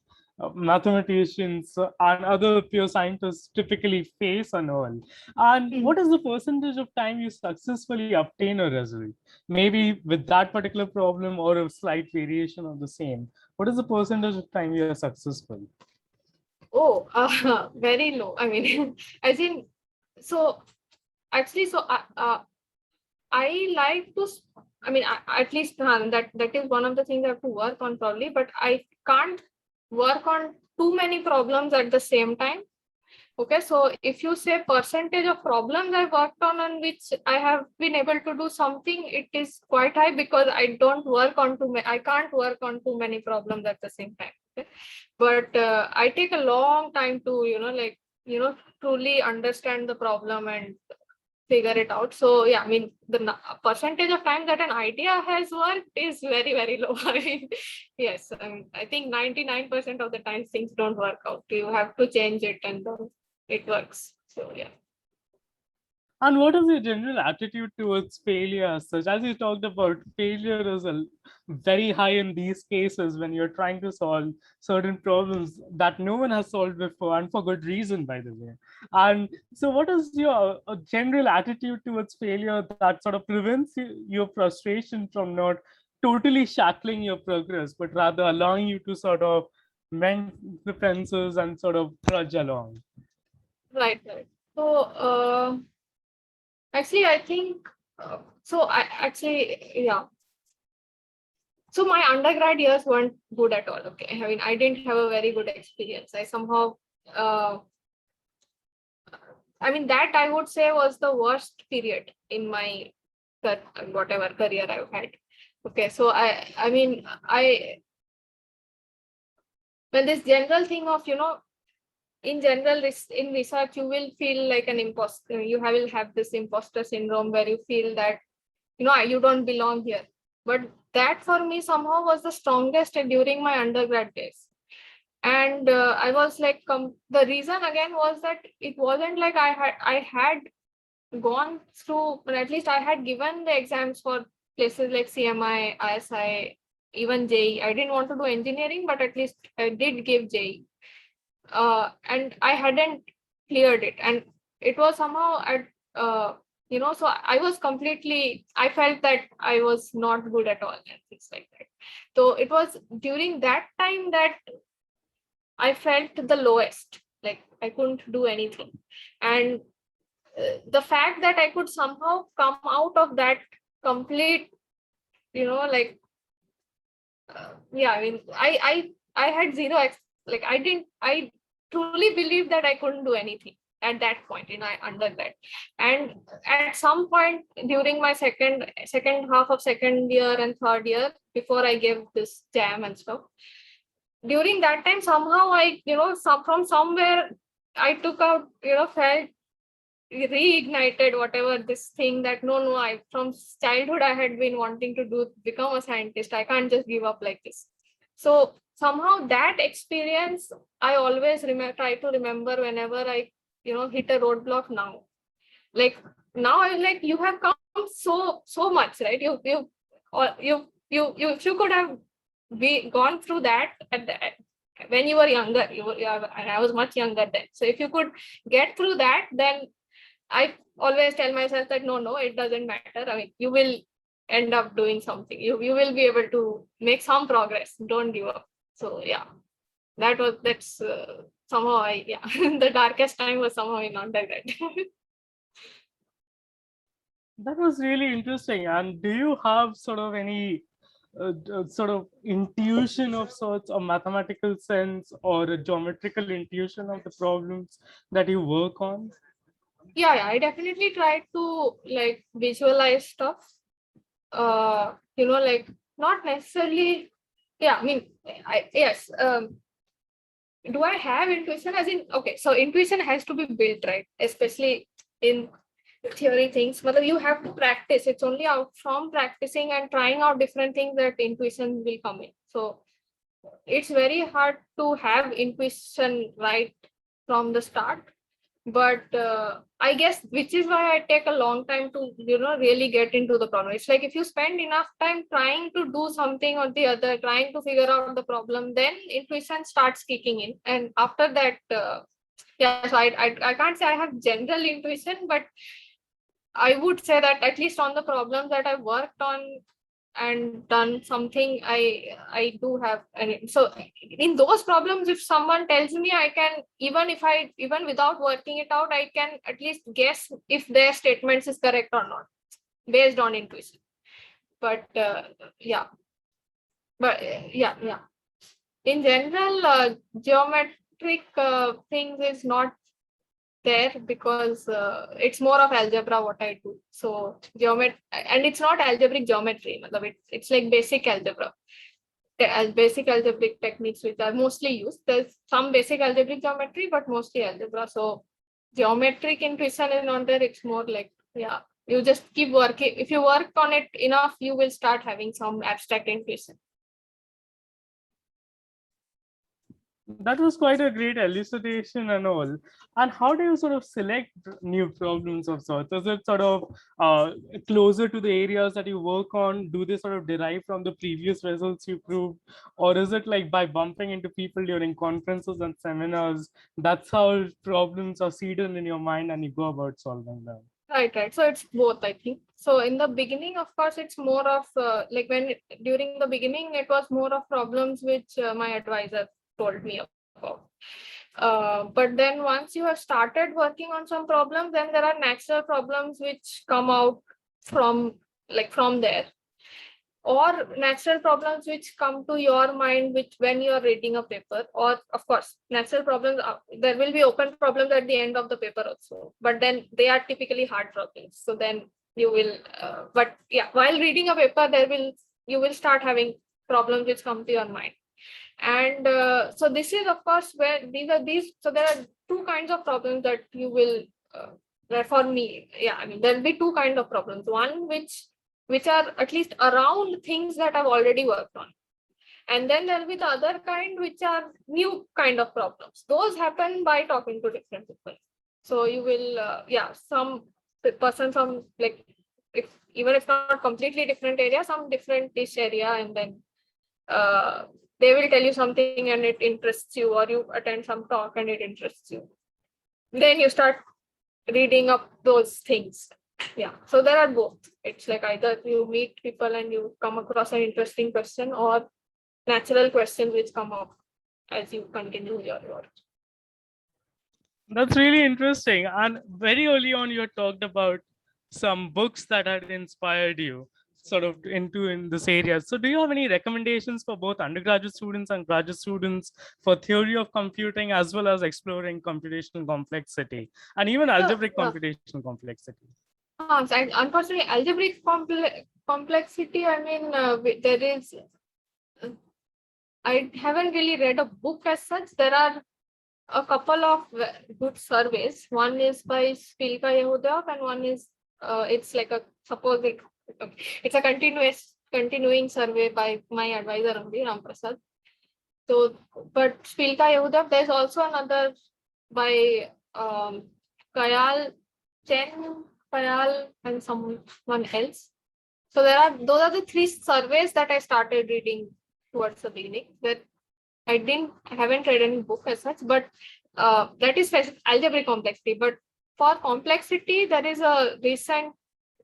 mathematicians and other pure scientists typically face and all. And what is the percentage of time you successfully obtain a result? Maybe with that particular problem or a slight variation of the same. What is the percentage of time you are successful? Oh, very low. I mean, as in, so actually, I like to, I mean, at least that is one of the things I have to work on probably, but I can't work on too many problems at the same time. Okay, so if you say percentage of problems I worked on which I have been able to do something, it is quite high, because I can't work on too many problems at the same time. Okay? But I take a long time to, truly understand the problem and figure it out. So yeah, I mean, the percentage of time that an idea has worked is very, very low. I mean, yes, I think 99% of the time things don't work out. You have to change it and then it works. So yeah. And what is your general attitude towards failure as such? As you talked about, failure is very high in these cases when you're trying to solve certain problems that no one has solved before, and for good reason, by the way. And so what is your general attitude towards failure that sort of prevents your frustration from not totally shackling your progress, but rather allowing you to sort of mend the fences and sort of trudge along? Right. So actually, I think yeah. So my undergrad years weren't good at all. Okay, I mean, I didn't have a very good experience. I somehow, I mean, that I would say was the worst period in my whatever career I've had. Okay, so I mean, well, this general thing of, in general, in research, you will feel like an imposter. You will have this imposter syndrome where you feel that, you don't belong here. But that for me somehow was the strongest during my undergrad days. And I was like, the reason again was that it wasn't like I had gone through, or at least I had given the exams for places like CMI, ISI, even JEE. I didn't want to do engineering, but at least I did give JEE. And I hadn't cleared it. And it was somehow so I was I felt that I was not good at all and things like that. So it was during that time that I felt the lowest, like I couldn't do anything. And the fact that I could somehow come out of that complete, I mean, I had zero, I truly believed that I couldn't do anything at that point in my undergrad. And at some point during my second half of second year and third year, before I gave this jam and stuff, during that time, somehow I, from somewhere I took out, felt reignited whatever this thing that I from childhood I had been wanting to become a scientist. I can't just give up like this. So somehow that experience I always try to remember whenever I hit a roadblock now. Like now I was like, you have come so much, right? You if you could have gone through that when you were younger, and I was much younger then. So if you could get through that, then I always tell myself that no, it doesn't matter. I mean, you will end up doing something. You will be able to make some progress. Don't give up. So yeah, that's somehow the darkest time was somehow in undergrad. That was really interesting. And do you have sort of any sort of intuition of sorts, a mathematical sense or a geometrical intuition of the problems that you work on? Yeah, I definitely try to like visualize stuff. Like not necessarily. Yeah, I mean, yes. Do I have intuition? As in, okay, so intuition has to be built, right? Especially in theory things. But you have to practice. It's only out from practicing and trying out different things that intuition will come in. So it's very hard to have intuition right from the start. But I guess which is why I take a long time to really get into the problem. It's like if you spend enough time trying to do something or the other, trying to figure out the problem, then intuition starts kicking in. And after that, so I can't say I have general intuition, but I would say that at least on the problems that I've worked on and done something, I do have. And so in those problems, if someone tells me, I can, even without working it out, I can at least guess if their statements is correct or not based on intuition. But in general, geometric things is not there because it's more of algebra what I do. So and it's not algebraic geometry. It's like basic algebra. Basic algebraic techniques which are mostly used. There's some basic algebraic geometry, but mostly algebra. So geometric intuition is not there. It's more like yeah, you just keep working. If you work on it enough, you will start having some abstract intuition. That was quite a great elucidation and all. And how do you sort of select new problems of sorts? Is it sort of closer to the areas that you work on? Do they sort of derive from the previous results you proved? Or is it like by bumping into people during conferences and seminars, that's how problems are seeded in your mind and you go about solving them? Right. So it's both, I think. So in the beginning, of course, it's more of like during the beginning, it was more of problems which my advisor told me about. But then once you have started working on some problems, then there are natural problems which come out from there, or natural problems which come to your mind which when you are reading a paper, or of course natural problems, there will be open problems at the end of the paper also, but then they are typically hard problems. So then you will but yeah, while reading a paper you will start having problems which come to your mind. And so this is of course where so there are two kinds of problems that you will for me, I mean there'll be two kinds of problems. One which are at least around things that I've already worked on. And then there'll be the other kind, which are new kind of problems. Those happen by talking to different people. So you will, some person from even if not completely different area, some different niche area, and then they will tell you something and it interests you, or you attend some talk and it interests you. Then you start reading up those things. Yeah, so there are both. It's like either you meet people and you come across an interesting question, or natural questions which come up as you continue your work. That's really interesting. And very early on, you talked about some books that had inspired you sort of in this area. So do you have any recommendations for both undergraduate students and graduate students for theory of computing, as well as exploring computational complexity and even algebraic computational complexity? Unfortunately, algebraic complexity, I mean, there is, I haven't really read a book as such. There are a couple of good surveys. One is by Spilka Yehuda, and one is, it's like a, it's a continuing survey by my advisor only, Ramprasad. So, but Spilka Yehuda, there's also another by Kayal Chen, Kayal, and someone else. So those are the three surveys that I started reading towards the beginning. That I haven't read any book as such, but that is algebraic complexity. But for complexity, there is a recent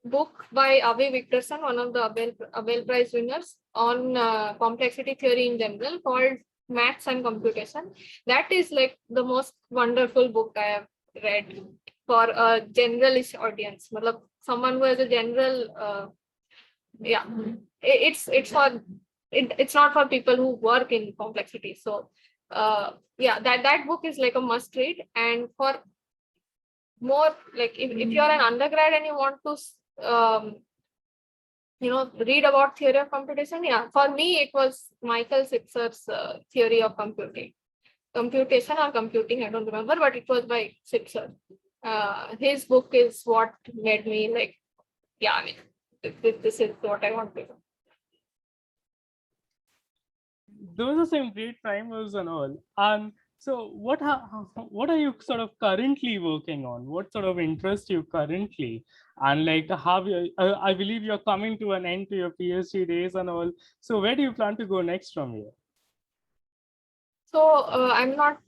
book by Avi Victorson, one of the Abel Prize winners, on complexity theory in general, called Maths and Computation. That is like the most wonderful book I have read for a generalist audience. Someone who has a general, it's not for people who work in complexity. So that book is like a must read. And for more, like if you're an undergrad and you want to read about theory of computation, for me it was Michael Sitzer's theory of computation or computing, I don't remember, but it was by Sitzer. His book is what made me like, I mean, this is what I want to do. Those are some great primers and all. And so what are you sort of currently working on? What sort of interest you currently? And like, I believe you're coming to an end to your PhD days and all. So where do you plan to go next from here? So I'm not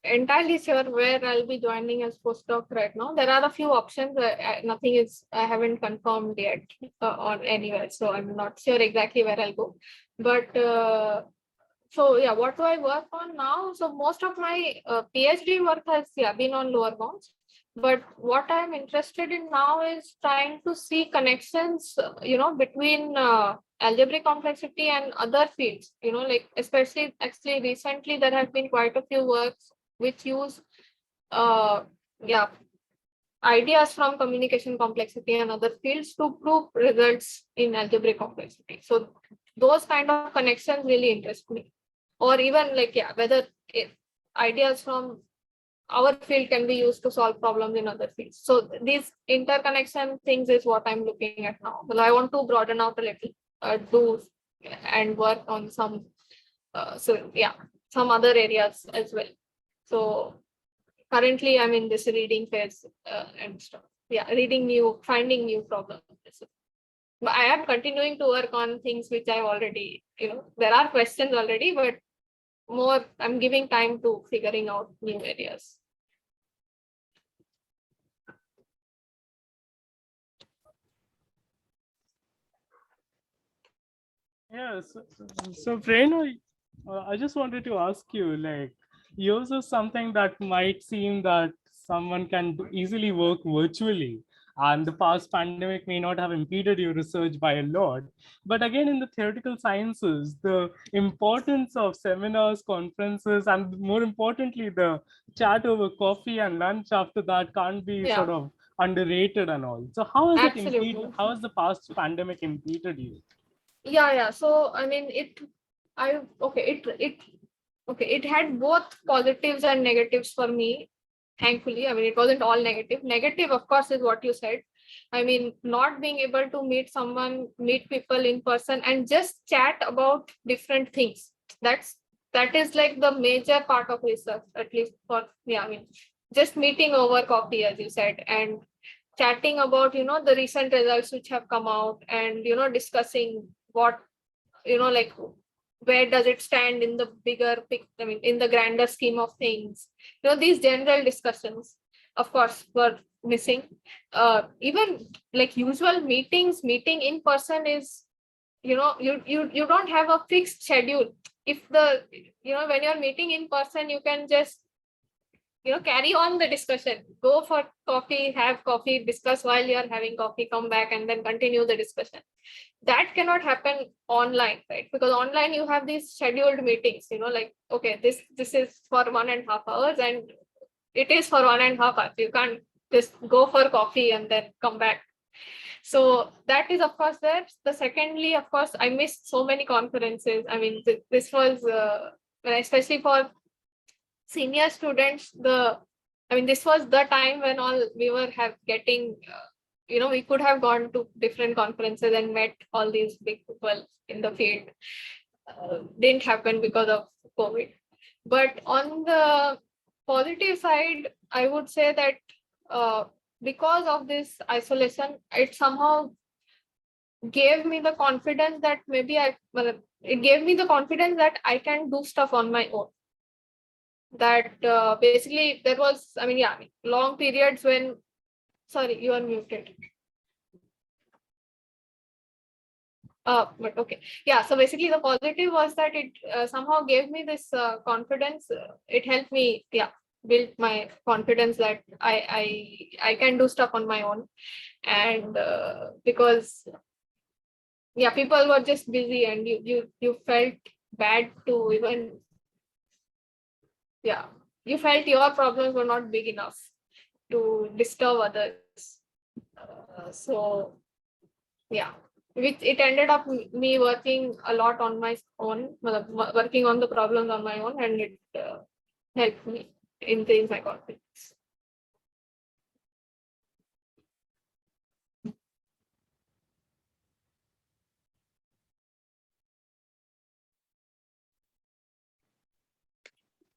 entirely sure where I'll be joining as postdoc right now. There are a few options. I haven't confirmed yet on anywhere. So I'm not sure exactly where I'll go. But what do I work on now? So most of my PhD work has been on lower bounds. But what I'm interested in now is trying to see connections, between algebraic complexity and other fields. Like especially actually recently there have been quite a few works which use ideas from communication complexity and other fields to prove results in algebraic complexity. So those kind of connections really interest me. Or even like whether ideas from our field can be used to solve problems in other fields. So these interconnection things is what I'm looking at now. Well, I want to broaden out a little, do and work on some, some other areas as well. So currently I'm in this reading phase and stuff. Yeah, finding new problems. But I am continuing to work on things which I've already, there are questions already, but more I'm giving time to figuring out new areas. Yeah, so Prerona, I just wanted to ask you, like, yours is something that might seem that someone can easily work virtually, and the past pandemic may not have impeded your research by a lot. But again, in the theoretical sciences, the importance of seminars, conferences, and more importantly, the chat over coffee and lunch after that can't be sort of underrated and all. So how has it impeded? How has the past pandemic impeded you? Yeah. So I mean, it had both positives and negatives for me. Thankfully, I mean, it wasn't all negative. Negative, of course, is what you said. I mean, not being able to meet people in person and just chat about different things. That is like the major part of research, at least for me. I mean, just meeting over coffee, as you said, and chatting about, the recent results which have come out, and, discussing what, like, where does it stand in the bigger picture, I mean, in the grander scheme of things. These general discussions, of course, were missing. Even like usual meeting in person is, you don't have a fixed schedule. If when you're meeting in person, you can just, carry on the discussion, go for coffee, have coffee, discuss while you're having coffee, come back and then continue the discussion. That cannot happen online, right? Because online you have these scheduled meetings, like, okay, this is for 1.5 hours and it is for 1.5 hours. You can't just go for coffee and then come back. So that is, of course, there. The secondly, of course, I missed so many conferences. I mean, this was especially for senior students, this was the time when all we were getting, we could have gone to different conferences and met all these big people in the field. Didn't happen because of COVID. But on the positive side, I would say that because of this isolation, it somehow gave me the confidence that it gave me the confidence that I can do stuff on my own. That basically there was, long periods when, sorry, you are muted. But okay. Yeah, so basically the positive was that it somehow gave me this confidence. It helped me, build my confidence that I can do stuff on my own. And because, people were just busy and you felt bad to even, you felt your problems were not big enough to disturb others. Which it ended up me working a lot on my own, working on the problems on my own, and it helped me increase my confidence.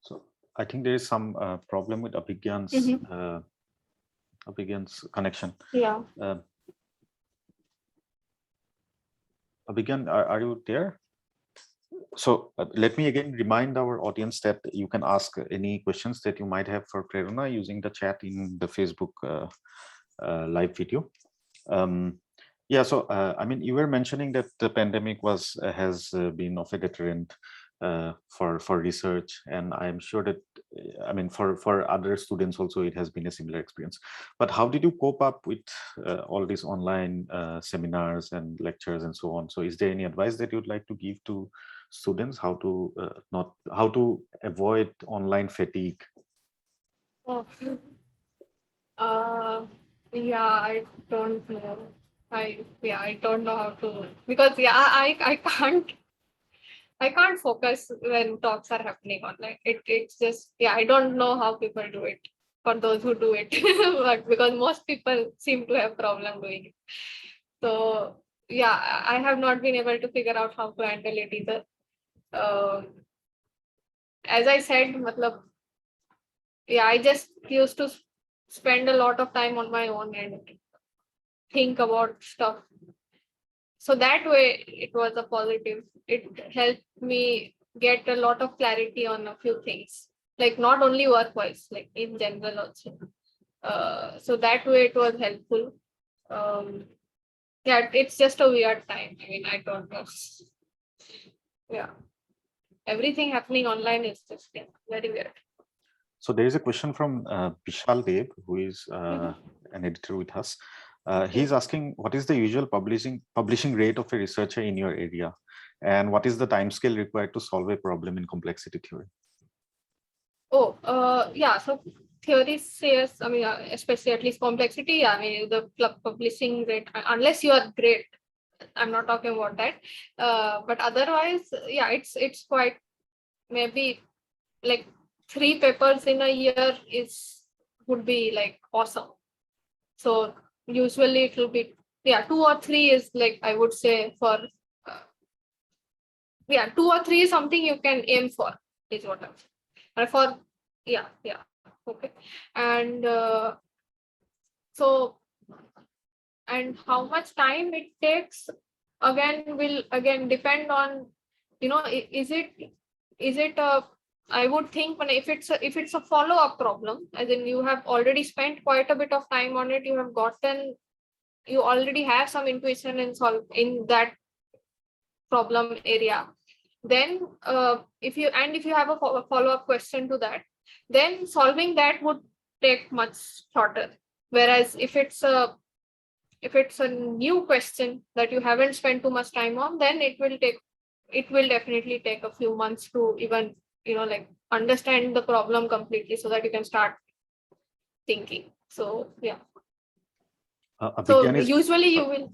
So I think there is some problem with Abhigyan's Abhigyan's connection. Yeah. Abhigyan, are you there? So let me again remind our audience that you can ask any questions that you might have for Prerona using the chat in the Facebook live video. You were mentioning that the pandemic has been of a deterrent for research, and I'm sure that for other students also it has been a similar experience. But how did you cope up with all these online seminars and lectures and so on? So is there any advice that you'd like to give to students how to avoid online fatigue? I don't know. I don't know how to, because I can't I can't focus when talks are happening online. It's just, yeah, I don't know how people do it, for those who do it, but because most people seem to have problem doing it. So yeah, I have not been able to figure out how to handle it either. As I said, matlab, yeah, I just used to spend a lot of time on my own and think about stuff. So that way it was a positive. It helped me get a lot of clarity on a few things, like not only work-wise, like in general also. So that way it was helpful. Yeah, it's just a weird time. I mean, I don't know. Yeah, everything happening online is just very weird. So there is a question from Vishal Dev, who is an editor with us. He's asking, what is the usual publishing rate of a researcher in your area? And what is the timescale required to solve a problem in complexity theory? Oh, yeah. So theory says, I mean, especially at least complexity, I mean, the publishing rate, unless you are great, I'm not talking about that. But otherwise, yeah, it's quite, maybe like 3 papers in a year would be like awesome. So usually it will be, yeah, 2 or 3 is like, I would say for, yeah, 2 or 3 is something you can aim for, is what I'm saying. For, yeah, okay. And so, and how much time it takes will depend on, is it a, I would think when if it's a follow-up problem, as in you have already spent quite a bit of time on it, you already have some intuition in that problem area, then if you have a follow-up question to that, then solving that would take much shorter. Whereas if it's a new question that you haven't spent too much time on, then it will definitely take a few months to even, like understand the problem completely so that you can start thinking. So yeah. So usually you will,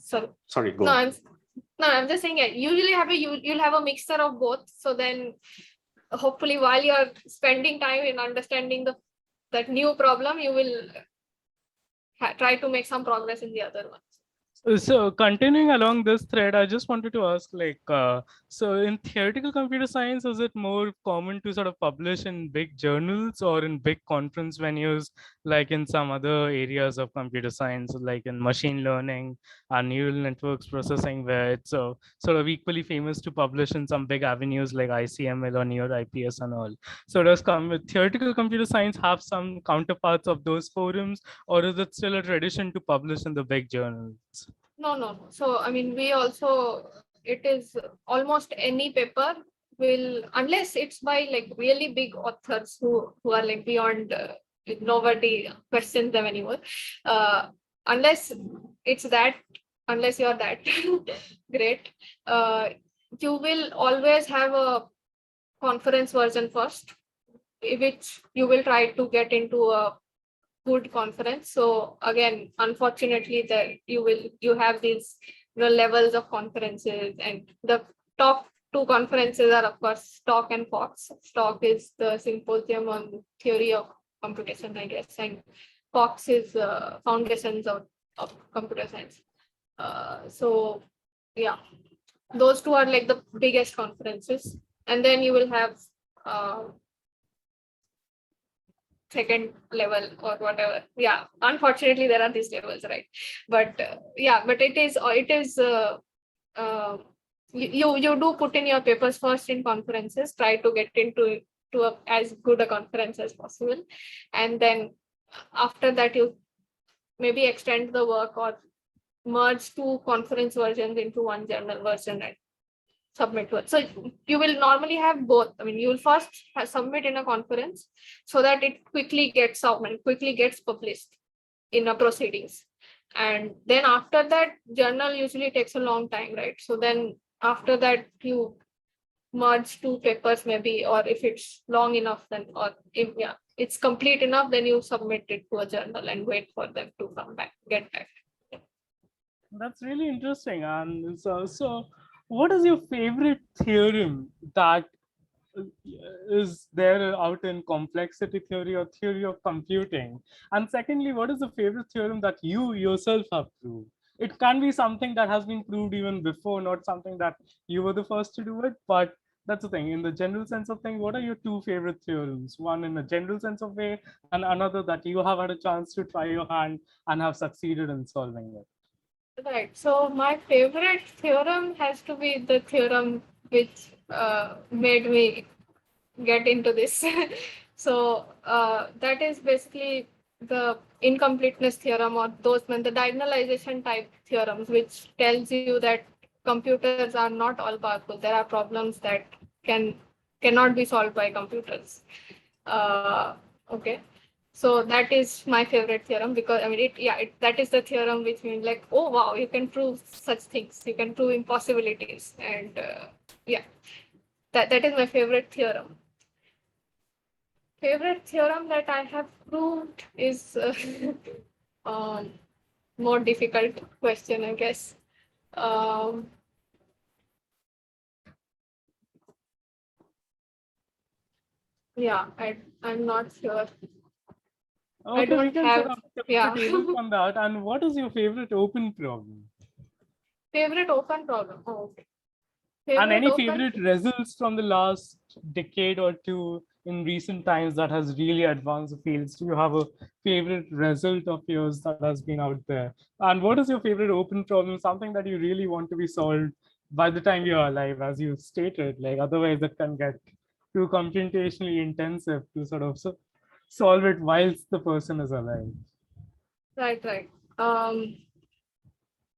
sorry, go on. I'm just saying, usually you'll have a mixture of both. So then hopefully while you're spending time in understanding that new problem, you will try to make some progress in the other ones. So continuing along this thread, I just wanted to ask, like, so in theoretical computer science, is it more common to sort of publish in big journals or in big conference venues, like in some other areas of computer science, like in machine learning and neural networks processing, where it's sort of equally famous to publish in some big avenues like ICML or NeurIPS and all? So does theoretical computer science have some counterparts of those forums, or is it still a tradition to publish in the big journals? No. So, I mean, it is almost any paper will, unless it's by like really big authors who are like beyond, nobody questions them anymore. Unless you're that great, you will always have a conference version first, which you will try to get into a good conference. So again, unfortunately, that you have these levels of conferences, and the top 2 conferences are of course STOCK and FOX. STOCK is the Symposium on Theory of Computation, I guess, and FOX is Foundations of Computer Science. So yeah, those 2 are like the biggest conferences, and then you will have second level or whatever. Yeah, unfortunately there are these levels, right? But but it is you do put in your papers first in conferences, try to get into as good a conference as possible, and then after that you maybe extend the work or merge 2 conference versions into one journal version and submit to it. So you will normally have both. I mean, you will first submit in a conference so that it quickly gets published in a proceedings. And then after that, journal usually takes a long time, right? So then after that, you merge 2 papers maybe, or if it's long enough, then, or if it's complete enough, then you submit it to a journal and wait for them to get back. That's really interesting. And so what is your favorite theorem that is there out in complexity theory or theory of computing? And secondly, what is the favorite theorem that you yourself have proved? It can be something that has been proved even before, not something that you were the first to do it, but that's the thing. In the general sense of thing, what are your two favorite theorems? One in a general sense of way, and another that you have had a chance to try your hand and have succeeded in solving it. Right. So my favorite theorem has to be the theorem which made me get into this. So that is basically the incompleteness theorem, or the diagonalization type theorems, which tells you that computers are not all powerful. There are problems that cannot be solved by computers. Okay. So that is my favorite theorem, because I mean, that is the theorem which means like, oh wow, you can prove such things, you can prove impossibilities, and yeah, that is my favorite theorem. Favorite theorem that I have proved is more difficult question, I guess. Yeah, I'm not sure. Okay, I don't we can have, sort of tip yeah. the tables on that. And what is your favorite open problem? Favorite open problem. Oh, okay. And any open- favorite results from the last decade or two in recent times that has really advanced the fields? Do you have a favorite result of yours that has been out there? And what is your favorite open problem? Something that you really want to be solved by the time you're alive, as you stated, like otherwise it can get too computationally intensive to sort of solve it whilst the person is alive. Right.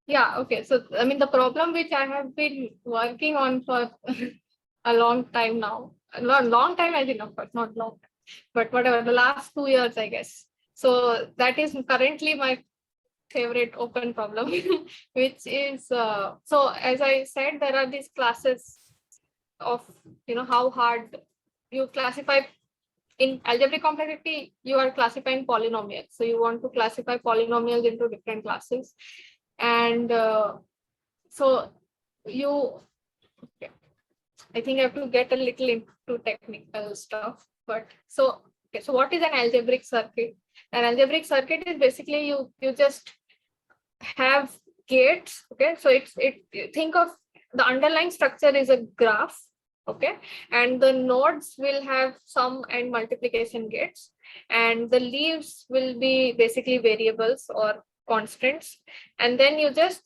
Yeah, okay. So, I mean, the problem which I have been working on for a long time now, long time, I think, of course, not long, but whatever, the last 2 years, I guess. So that is currently my favorite open problem, which is, so as I said, there are these classes of, how hard you classify. In algebraic complexity, you are classifying polynomials. So you want to classify polynomials into different classes. And so I think I have to get a little into technical stuff. But so what is an algebraic circuit? An algebraic circuit is basically you just have gates. Okay, so think of the underlying structure is a graph. Okay, and the nodes will have sum and multiplication gates, and the leaves will be basically variables or constants. And then you just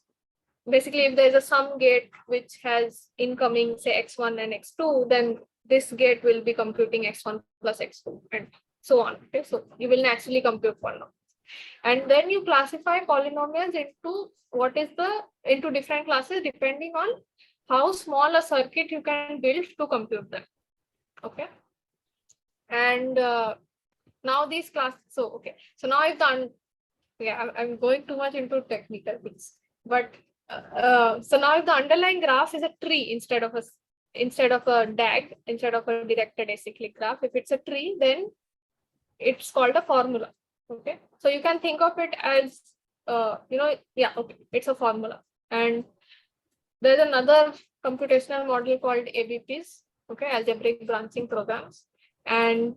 basically, if there's a sum gate which has incoming, say, x1 and x2, then this gate will be computing x1 plus x2 and so on. Okay, so you will naturally compute polynomials. And then you classify polynomials into different classes depending on how small a circuit you can build to compute them. Okay. And now these classes, so now I've done, I'm going too much into technical things, but so now if the underlying graph is a tree instead of a DAG, instead of a directed acyclic graph, if it's a tree, then it's called a formula. Okay, so you can think of it as it's a formula. And there's another computational model called ABPs, okay, algebraic branching programs. And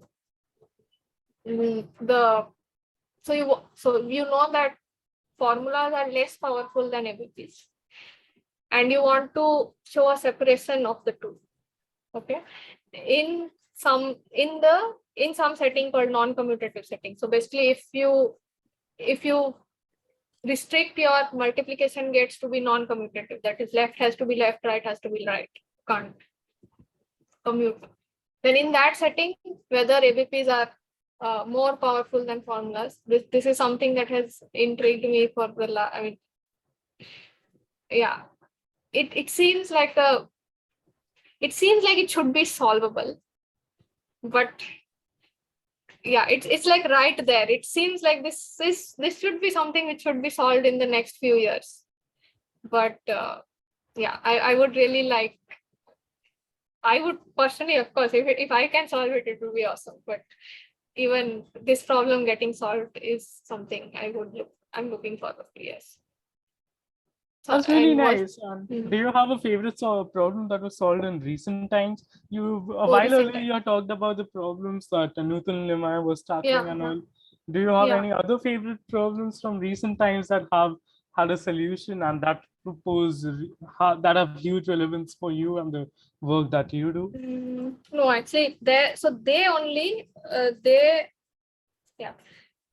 you know that formulas are less powerful than ABPs, and you want to show a separation of the two. Okay, in some setting called non-commutative setting. So basically, if you restrict your multiplication gates to be non-commutative, that is, left has to be left, right has to be right, can't commute, then in that setting, whether ABPs are more powerful than formulas, this is something that has intrigued me for the it seems like it should be solvable, but it's like right there. It seems like this should be something which should be solved in the next few years. But I would really like. I would personally, of course, if I can solve it, it would be awesome. But even this problem getting solved is something I'm looking forward to. Yes. That's really and was nice. Do you have a favorite problem that was solved in recent times? A more while recent earlier you talked about the problems that Nutan Limaya was tackling and yeah all. Do you have yeah. any other favorite problems from recent times that have had a solution and that that have huge relevance for you and the work that you do? No, actually, they only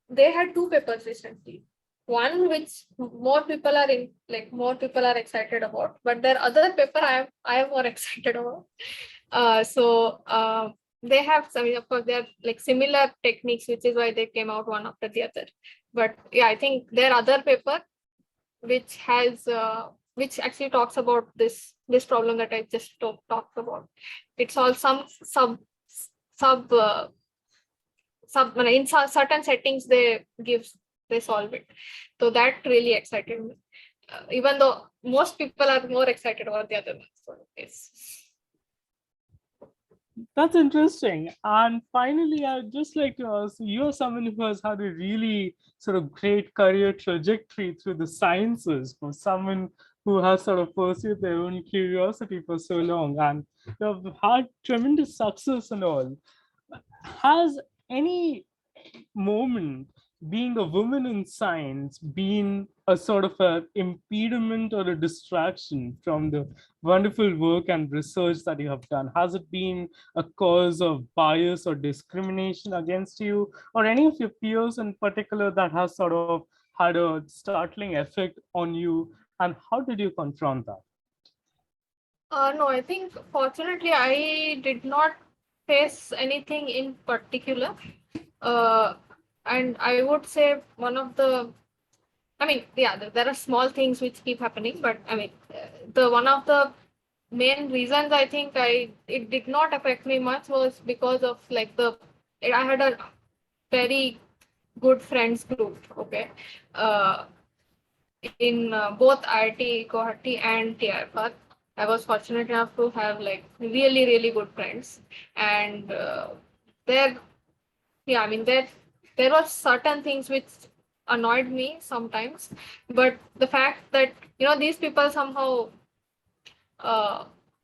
they had two papers recently. One which more people are excited about, but their other paper I am more excited about. They have, I mean, of course, they have like similar techniques, which is why they came out one after the other. But yeah, I think their other paper, which has which actually talks about this problem that I just talked about. It's all some sub in certain settings they solve it. So that really excited me, even though most people are more excited about the other ones. So it's That's interesting. And finally, I'd just like to ask, you're someone who has had a really sort of great career trajectory through the sciences, for someone who has sort of pursued their own curiosity for so long and you've had tremendous success and all. Has any moment being a woman in science been a sort of an impediment or a distraction from the wonderful work and research that you have done? Has it been a cause of bias or discrimination against you or any of your peers in particular that has sort of had a startling effect on you, and how did you confront that? no, I think fortunately I did not face anything in particular. And I would say one of the, I mean, yeah, there are small things which keep happening, but I mean, the one of the main reasons I think it did not affect me much was because of like I had a very good friends group, okay, uh, in both IIT Guwahati and TIFR. I was fortunate enough to have like really, really good friends, and there, yeah, I mean there were certain things which annoyed me sometimes, but the fact that these people somehow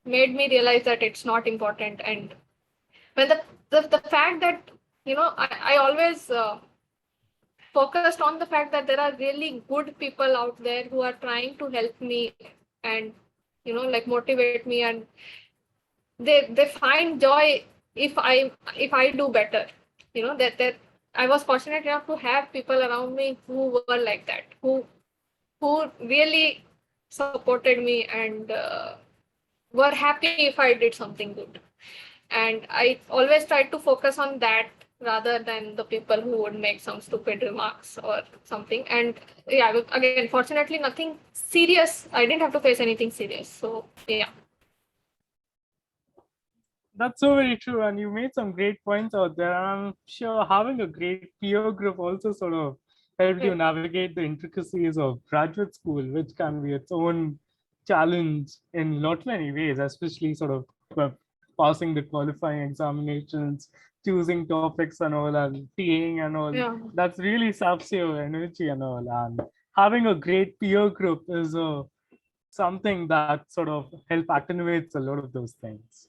made me realize that it's not important. And when the fact that I always focused on the fact that there are really good people out there who are trying to help me and like motivate me, and they find joy if I do better. That I was fortunate enough to have people around me who were like that, who really supported me and were happy if I did something good. And I always tried to focus on that rather than the people who would make some stupid remarks or something. And yeah, again, fortunately, nothing serious. I didn't have to face anything serious. So yeah. That's so very true, and you made some great points out there. I'm sure having a great peer group also sort of helped you navigate the intricacies of graduate school, which can be its own challenge in not many ways, especially sort of passing the qualifying examinations, choosing topics and all, and TAing and all. Yeah. That's really saps your energy and all. And having a great peer group is something that sort of attenuates a lot of those things.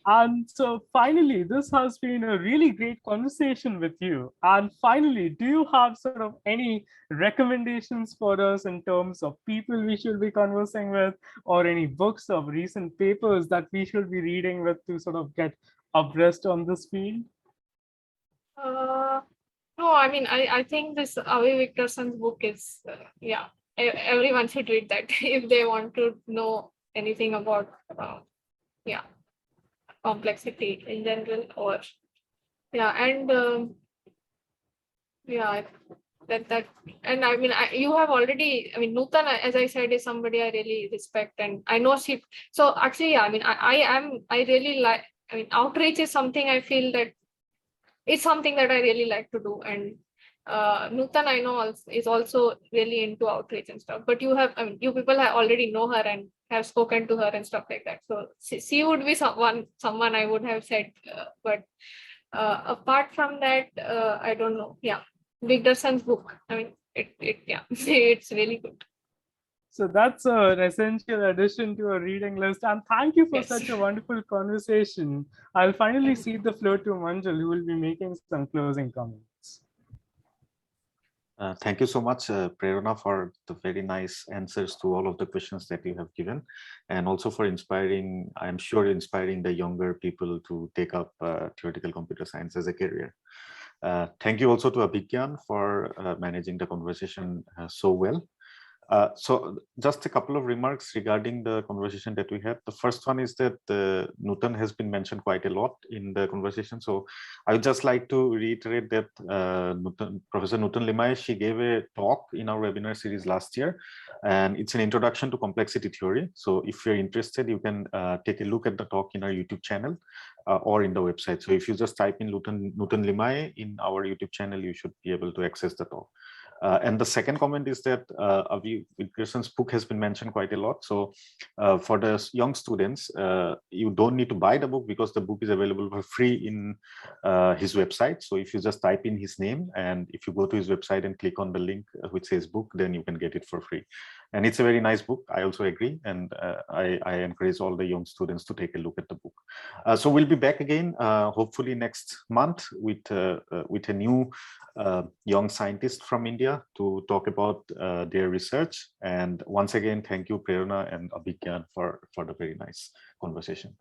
And so finally, this has been a really great conversation with you. And finally, do you have sort of any recommendations for us in terms of people we should be conversing with, or any books or recent papers that we should be reading with to sort of get abreast on this field? No, I mean, I think this Avi Victorson's book is, everyone should read that if they want to know anything about, complexity in general, or and that and I mean you have already, I mean, Nutan, as I said, is somebody I really respect, and I know she, so actually I mean I really like, I mean, outreach is something I feel that it's something that I really like to do. And Nutan, I know, is also really into outreach and stuff, but you people have already know her and have spoken to her and stuff like that, so she would be someone I would have said, but apart from that, I don't know. Yeah, Victorson's book, I mean, yeah, it's really good. So that's an essential addition to our reading list. And thank you for Yes. such a wonderful conversation. I'll finally cede the floor to Manjul, who will be making some closing comments. Thank you so much, Prerona, for the very nice answers to all of the questions that you have given, and also for inspiring, I'm sure, inspiring the younger people to take up theoretical computer science as a career. Thank you also to Abhigyan for managing the conversation so well. So just a couple of remarks regarding the conversation that we had. The first one is that Nutan has been mentioned quite a lot in the conversation. So I would just like to reiterate that Professor Nutan Limaye, she gave a talk in our webinar series last year, and it's an introduction to complexity theory. So if you're interested, you can take a look at the talk in our YouTube channel or in the website. So if you just type in Nutan Limaye in our YouTube channel, you should be able to access the talk. And the second comment is that Avi Wilkerson's book has been mentioned quite a lot. So for the young students, you don't need to buy the book because the book is available for free in his website. So if you just type in his name and if you go to his website and click on the link which says book, then you can get it for free. And it's a very nice book. I also agree. And I encourage all the young students to take a look at the book. So we'll be back again, hopefully next month with a new young scientist from India to talk about their research. And once again, thank you, Prerona and Abhigyan, for the very nice conversation.